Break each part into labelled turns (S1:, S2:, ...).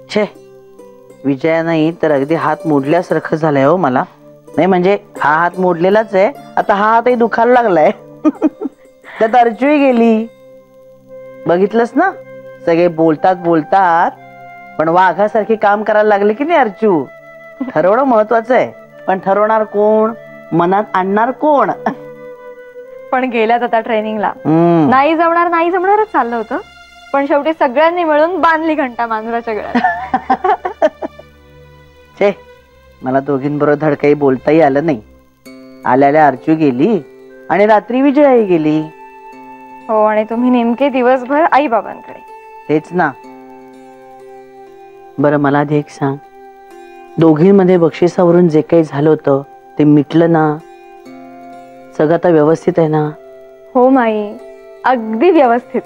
S1: छे, विजया नाही तर अगदी हात मोडल्यासारखं झालंय हो मला. नाही म्हणजे हा हात मोडलेलाच आहे, आता हा हातही दुखायला लागलाय. त्यात अर्जुही गेली. बघितलंस ना, सगळे बोलतात बोलतात पण वाघासारखी काम करायला लागले की नाही अर्जू. ठरवणं महत्वाचं आहे, पण ठरवणार कोण, मनात आणणार कोण.
S2: पण गेल्यात आता ट्रेनिंगला. नाही जमणारच चाललं होतं, पण शेवटी सगळ्यांनी मिळून बांधली घंटा मांजराच्या गळ्यात.
S1: छे, मला दोघींबरोबर धड काही बोलताही आलं नाही. आल्याला अर्जू गेली आणि रात्री विजयाही गेली.
S2: हो, आणि तुम्ही नेमके दिवसभर आई बाबांकडे.
S1: तेच ना. बरं मला आधी एक सांग, दोघींमध्ये बक्षिसावरून जे काही झालं होतं ते मिटलं ना? सगळं आता व्यवस्थित आहे ना?
S2: हो माई, अगदी व्यवस्थित.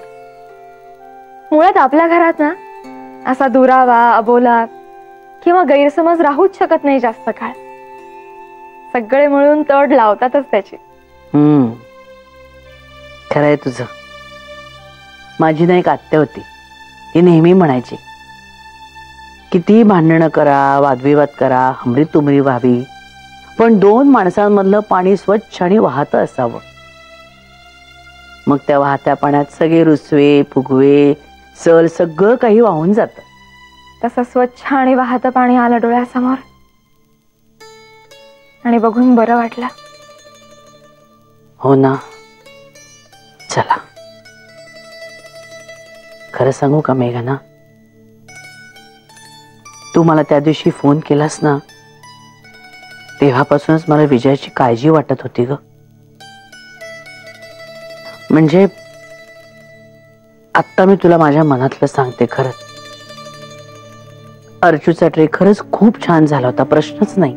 S2: मुळात आपल्या घरात ना असा दुरावा, अबोला किंवा गैरसमज राहूच शकत नाही जास्त काळ. सगळे मिळून तड लावतातच त्याची.
S1: खरंय तुझं. माझी ना एक आत्या होती, ती नेहमी म्हणायची, किती भांडणं करा, वादविवाद करा, हमरी तुमरी व्हावी, पण दोन माणसांमधलं पाणी स्वच्छ आणि वाहत असावं. मग त्या वाहत्या पाण्यात सगळे रुसवे, फुगवे, सल सगळं काही वाहून जात.
S2: तसं स्वच्छ आणि वाहतं पाणी आलं डोळ्यासमोर आणि बघून बरं वाटलं.
S1: हो ना. चला, खरं सांगू का मेघना, तू मला त्या दिवशी फोन केलास ना, तेव्हापासूनच मला विजयाची काळजी वाटत होती ग. म्हणजे आत्ता मी तुला माझ्या मनातलं सांगते. खरंच अर्जुचा ट्रे खरंच खूप छान झाला होता, प्रश्नच नाही.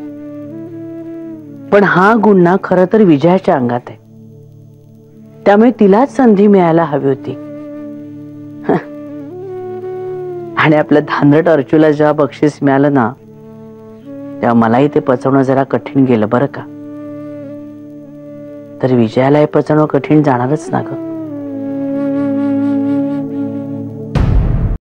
S1: पण हा गुण ना खरं तर विजयाच्या अंगात आहे, त्यामुळे तिलाच संधी मिळायला हवी होती. आणि आपलं धानरट अर्जुला जेव्हा बक्षीस मिळालं ना, तेव्हा मलाही ते पचवणं जरा कठीण गेलं बरं का. तर विजयाला हे पचवणं कठीण जाणारच ना ग.